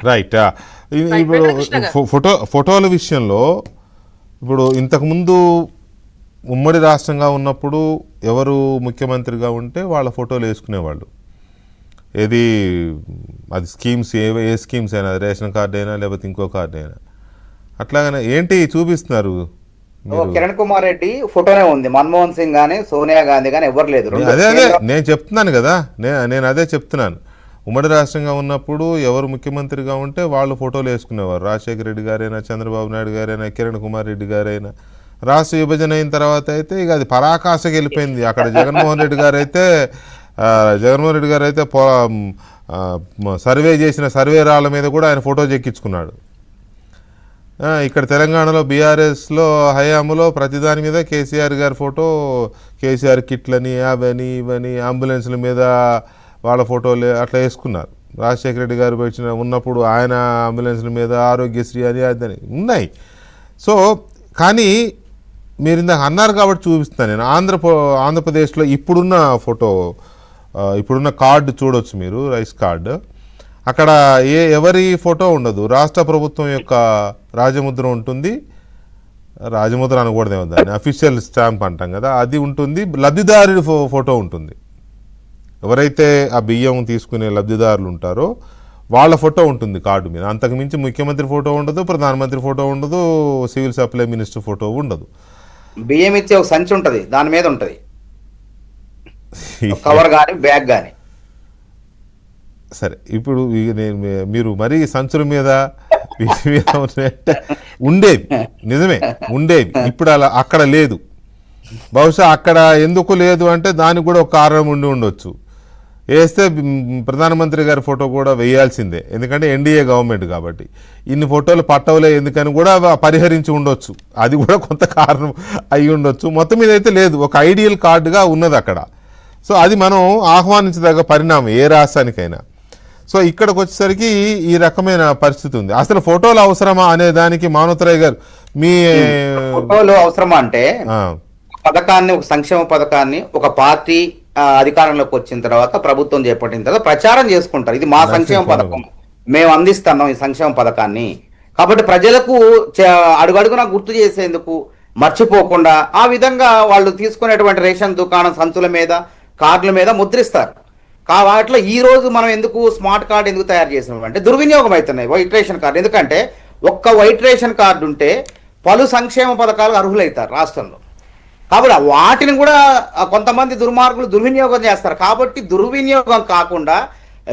Right. ఇప్పుడు ఫోటోల విషయంలో ఇప్పుడు ఇంతకుముందు ఉమ్మడి రాష్ట్రంగా ఉన్నప్పుడు ఎవరు ముఖ్యమంత్రిగా ఉంటే వాళ్ళ ఫోటోలు వేసుకునేవాళ్ళు. ఏది అది స్కీమ్స్ ఏ స్కీమ్స్ అయినా, రేషన్ కార్డు అయినా లేకపోతే ఇంకో కార్డు అయినా. అట్లాగనే ఏంటి చూపిస్తున్నారు కిరణ్ కుమార్ రెడ్డి ఫోటోనే ఉంది, మన్మోహన్ సింగ్ గానీ సోనియా గాంధీ గానీ ఎవరు లేదు. అదే నేను చెప్తున్నాను కదా, నేను అదే చెప్తున్నాను. ఉమ్మడి రాష్ట్రంగా ఉన్నప్పుడు ఎవరు ముఖ్యమంత్రిగా ఉంటే వాళ్ళు ఫోటోలు వేసుకునేవారు. రాజశేఖర రెడ్డి గారైనా, చంద్రబాబు నాయుడు గారైనా, కిరణ్ కుమార్ రెడ్డి గారైనా. రాష్ట్ర విభజన అయిన తర్వాత అయితే ఇక అది పరాకాశకి వెళ్ళిపోయింది. అక్కడ జగన్మోహన్ రెడ్డి గారు అయితే సర్వే చేసిన సర్వేరాళ్ళ మీద కూడా ఆయన ఫోటో చెక్కించుకున్నాడు. ఇక్కడ తెలంగాణలో బీఆర్ఎస్లో హయాంలో ప్రతిదాని మీద కేసీఆర్ గారి ఫోటో, కేసీఆర్ కిట్లని అవని ఇవని అంబులెన్స్ల మీద వాళ్ళ ఫోటోలు అట్లా వేసుకున్నారు. రాజశేఖర రెడ్డి గారు ఉన్నప్పుడు ఆయన అంబులెన్స్ల మీద ఆరోగ్యశ్రీ అని అదని ఉన్నాయి. సో కానీ మీరు ఇందాక అన్నారు కాబట్టి చూపిస్తాను నేను. ఆంధ్రప్రదేశ్లో ఇప్పుడున్న ఫోటో, ఇప్పుడున్న కార్డు చూడవచ్చు మీరు, రైస్ కార్డు. అక్కడ ఎవరి ఫోటో ఉండదు, రాష్ట్ర ప్రభుత్వం యొక్క రాజముద్ర ఉంటుంది. రాజముద్ర అనకూడదేమో, దాన్ని అఫీషియల్ స్టాంప్ అంటాం కదా, అది ఉంటుంది. లబ్ధిదారుడి ఫోటో ఉంటుంది. ఎవరైతే ఆ బియ్యం తీసుకునే లబ్ధిదారులు ఉంటారో వాళ్ళ ఫోటో ఉంటుంది కార్డు మీద. అంతకుమించి ముఖ్యమంత్రి ఫోటో ఉండదు, ప్రధానమంత్రి ఫోటో ఉండదు, సివిల్ సప్లై మినిస్టర్ ఫోటో ఉండదు. బియ్యం ఇచ్చే ఒక సంచి ఉంటుంది, దాని మీద ఉంటుంది కవర్ కానీ బ్యాగ్ కానీ. సరే, ఇప్పుడు మీరు మరీ సంచుల మీద ఉండేది నిజమే, ఉండేది. ఇప్పుడు అలా అక్కడ లేదు. బహుశా అక్కడ ఎందుకు లేదు అంటే దానికి కూడా ఒక కారణం ఉండొచ్చు. వేస్తే ప్రధానమంత్రి గారి ఫోటో కూడా వేయాల్సిందే, ఎందుకంటే ఎన్డీఏ గవర్నమెంట్ కాబట్టి. ఇన్ని ఫోటోలు పట్టవలే ఎందుకని కూడా పరిహరించి ఉండొచ్చు, అది కూడా కొంత కారణం అయి ఉండొచ్చు. మొత్తం మీద అయితే లేదు, ఒక ఐడియల్ కార్డుగా ఉన్నది అక్కడ. సో అది మనం ఆహ్వానించదగ్గ పరిణామం ఏ రాష్ట్రానికైనా. సో ఇక్కడికి వచ్చేసరికి ఈ రకమైన పరిస్థితి ఉంది. అసలు ఫోటోలు అవసరమా అనే దానికి మానవతరాయ్ గారు మీ ఫోటోలు అవసరమా అంటే, పథకాన్ని, ఒక సంక్షేమ పథకాన్ని ఒక పార్టీ అధికారంలోకి వచ్చిన తర్వాత, ప్రభుత్వం చేపట్టిన తర్వాత ప్రచారం చేసుకుంటారు. ఇది మా సంక్షేమ పథకం, మేము అందిస్తున్నాం ఈ సంక్షేమ పథకాన్ని. కాబట్టి ప్రజలకు అడుగడుగునా గుర్తు చేసేందుకు, మర్చిపోకుండా ఆ విధంగా వాళ్ళు తీసుకునేటువంటి రేషన్ దుకాణం సంచుల మీద, కార్డుల మీద ముద్రిస్తారు. వాటిలో ఈ రోజు మనం ఎందుకు స్మార్ట్ కార్డు ఎందుకు తయారు చేసినాం అంటే దుర్వినియోగం అవుతున్నాయి వైట్ రేషన్ కార్డు. ఎందుకంటే ఒక్క వైట్ రేషన్ కార్డు ఉంటే పలు సంక్షేమ పథకాలు అర్హులవుతారు రాష్ట్రంలో. కాబట్టి వాటిని కూడా కొంతమంది దుర్మార్గులు దుర్వినియోగం చేస్తారు. కాబట్టి దుర్వినియోగం కాకుండా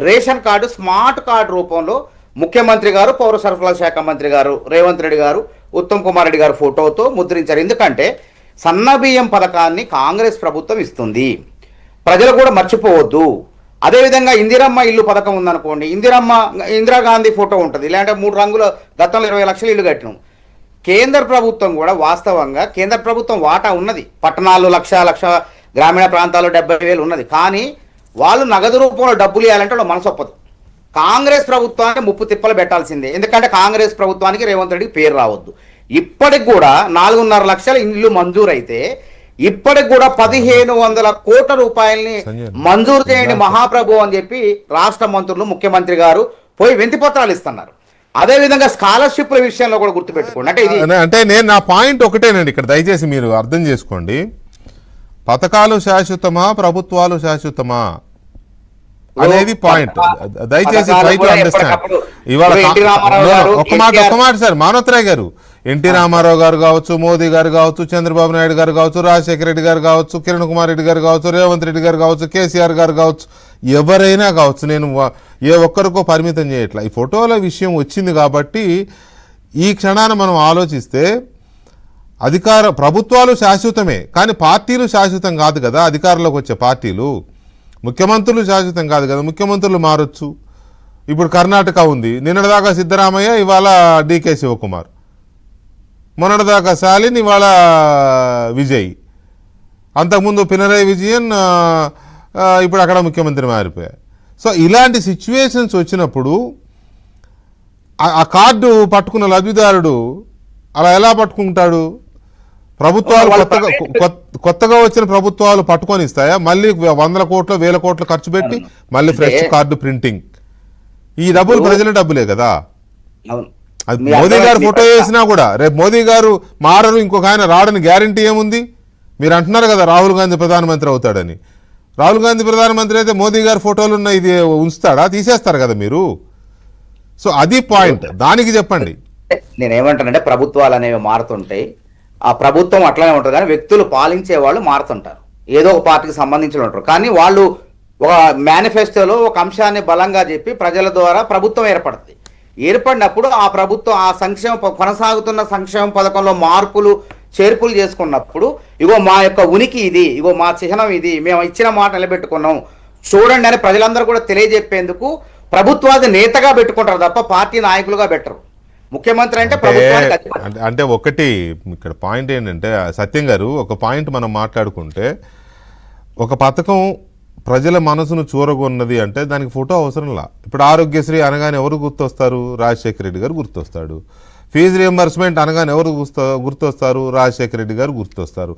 రేషన్ కార్డు స్మార్ట్ కార్డు రూపంలో ముఖ్యమంత్రి గారు, పౌర సరఫరాల శాఖ మంత్రి గారు రేవంత్ రెడ్డి గారు, ఉత్తమ్ కుమార్ రెడ్డి గారు ఫోటోతో ముద్రించారు. ఎందుకంటే సన్నబియ్యం పథకాన్ని కాంగ్రెస్ ప్రభుత్వం ఇస్తుంది, ప్రజలు కూడా మర్చిపోవద్దు. అదేవిధంగా ఇందిరమ్మ ఇల్లు పథకం ఉందనుకోండి, ఇందిరాగాంధీ ఫోటో ఉంటుంది. ఇలాంటి 3 రంగుల గతంలో 20 లక్షల ఇల్లు కట్టినాం. కేంద్ర ప్రభుత్వం కూడా వాస్తవంగా కేంద్ర ప్రభుత్వం వాటా ఉన్నది, పట్టణాలు లక్ష గ్రామీణ ప్రాంతాల్లో 70,000 ఉన్నది. కానీ వాళ్ళు నగదు రూపంలో డబ్బులు ఇవ్వాలంటే వాళ్ళు మనసు ఒప్పదు. కాంగ్రెస్ ప్రభుత్వానికి ముప్పు తిప్పలు పెట్టాల్సిందే, ఎందుకంటే కాంగ్రెస్ ప్రభుత్వానికి రేవంత్ రెడ్డికి పేరు రావద్దు. ఇప్పటికి కూడా 4.5 లక్షల ఇల్లు మంజూరైతే ఇప్పటికి కూడా 1,500 కోట్ల రూపాయలని మంజూరు చేయండి మహాప్రభు అని చెప్పి రాష్ట్ర మంత్రులు, ముఖ్యమంత్రి గారు పోయి వినతిపత్రాలు ఇస్తున్నారు. అదే విధంగా స్కాలర్షిప్ల విషయంలో కూడా గుర్తుపెట్టుకోండి. అంటే నేను నా పాయింట్ ఒకటేనండి ఇక్కడ, దయచేసి మీరు అర్థం చేసుకోండి. పథకాలు శాశ్వతమా, ప్రభుత్వాలు శాశ్వతమా అనేది పాయింట్. దయచేసి ట్రై టు అండర్స్టాండ్. ఇవాళ ఒక మాట సార్, మానవతరాయ్ గారు, ఎన్టీ రామారావు గారు కావచ్చు, మోదీ గారు కావచ్చు, చంద్రబాబు నాయుడు గారు కావచ్చు, రాజశేఖర రెడ్డి గారు కావచ్చు, కిరణ్ కుమార్ రెడ్డి గారు కావచ్చు, రేవంత్ రెడ్డి గారు కావచ్చు, కేసీఆర్ గారు కావచ్చు, ఎవరైనా కావచ్చు, నేను ఏ ఒక్కరికో పరిమితం చేయట్లా. ఈ ఫోటోల విషయం వచ్చింది కాబట్టి ఈ క్షణాన మనం ఆలోచిస్తే ప్రభుత్వాలు శాశ్వతమే, కానీ పార్టీలు శాశ్వతం కాదు కదా. అధికారంలోకి వచ్చే పార్టీలు, ముఖ్యమంత్రులు శాశ్వతం కాదు కదా. ముఖ్యమంత్రులు మారొచ్చు. ఇప్పుడు కర్ణాటక ఉంది, నిన్నటిదాకా సిద్ధరామయ్య, ఇవాళ డీకే శివకుమార్, మొన్నటిదాకా స్టాలిన్, ఇవాళ విజయ్, అంతకుముందు పినరయ్ విజయన్, ఇప్పుడు అక్కడ ముఖ్యమంత్రి మారిపోయారు. సో ఇలాంటి సిచ్యువేషన్స్ వచ్చినప్పుడు ఆ కార్డు పట్టుకున్న లబ్ధిదారుడు అలా ఎలా పట్టుకుంటాడు? ప్రభుత్వాలు కొత్తగా వచ్చిన ప్రభుత్వాలు పట్టుకొని ఇస్తాయా? మళ్ళీ 100 కోట్లు 1000 కోట్లు ఖర్చు పెట్టి మళ్ళీ ఫ్రెష్ కార్డు ప్రింటింగ్. ఈ డబ్బులు ప్రజల డబ్బులే కదా. అవును. అది మీ మోదీ గారు అర్థమైంది. ఫోటో వేసినా కూడా రేపు మోదీ గారు మారరు, ఇంకొక ఆయన రాడని గ్యారంటీ ఏముంది? మీరు అంటున్నారు కదా రాహుల్ గాంధీ ప్రధానమంత్రి అవుతాడని. రాహుల్ గాంధీ ప్రధానమంత్రి అయితే మోదీ గారి ఫోటోలు ఉన్న ఇది ఉంచుతాడా? తీసేస్తారు కదా మీరు. సో అది పాయింట్, దానికి చెప్పండి. నేనేమంటానంటే ప్రభుత్వాలు అనేవి మారుతుంటాయి, ఆ ప్రభుత్వం అట్లానే ఉంటుంది, కానీ వ్యక్తులు పాలించే వాళ్ళు మారుతుంటారు, ఏదో ఒక పార్టీకి సంబంధించిన ఉంటారు. కానీ వాళ్ళు ఒక మేనిఫెస్టోలో ఒక అంశాన్ని బలంగా చెప్పి ప్రజల ద్వారా ప్రభుత్వం ఏర్పడుతుంది. ఏర్పడినప్పుడు ఆ ప్రభుత్వం ఆ కొనసాగుతున్న సంక్షేమ పథకంలో మార్పులు చేర్పులు చేసుకున్నప్పుడు ఇగో మా యొక్క ఉనికి ఇది, ఇగో మా చిహ్నం ఇది, మేము ఇచ్చిన మాట నిలబెట్టుకున్నాం చూడండి అని ప్రజలందరూ కూడా తెలియజెప్పేందుకు ప్రభుత్వాన్ని నేతగా పెట్టుకుంటారు తప్ప పార్టీ నాయకులుగా పెట్టరు. ముఖ్యమంత్రి అంటే ప్రభుత్వానికి అధిపతి. అంటే ఒకటి ఇక్కడ పాయింట్ ఏంటంటే సత్యం గారు, ఒక పాయింట్ మనం మాట్లాడుకుంటే ఒక పథకం ప్రజల మనసును చూరగొన్నది అంటే దానికి ఫోటో అవసరంలా. ఇప్పుడు ఆరోగ్యశ్రీ అనగానే ఎవరు గుర్తొస్తారు? రాజశేఖర రెడ్డి గారు గుర్తొస్తాడు. ఫీజు రియంబర్స్మెంట్ అనగానే ఎవరు గుర్తొస్తారు? రాజశేఖర రెడ్డి గారు గుర్తొస్తారు.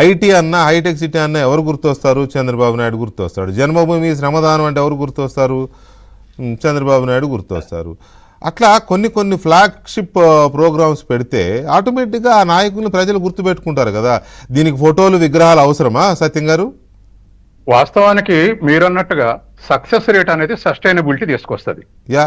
ఐటీ అన్న, హైటెక్ సిటీ అన్న ఎవరు గుర్తొస్తారు? చంద్రబాబు నాయుడు గుర్తొస్తాడు. జన్మభూమి శ్రమదానం అంటే ఎవరు గుర్తొస్తారు? చంద్రబాబు నాయుడు గుర్తొస్తారు. అట్లా కొన్ని ఫ్లాగ్షిప్ ప్రోగ్రామ్స్ పెడితే ఆటోమేటిక్గా ఆ నాయకులను ప్రజలు గుర్తుపెట్టుకుంటారు కదా. దీనికి ఫోటోలు, విగ్రహాలు అవసరమా సత్యం గారు? వాస్తవానికి మీరన్నట్టుగా సక్సెస్ రేట్ అనేది సస్టైనబిలిటీ తీసుకొస్తుంది. యా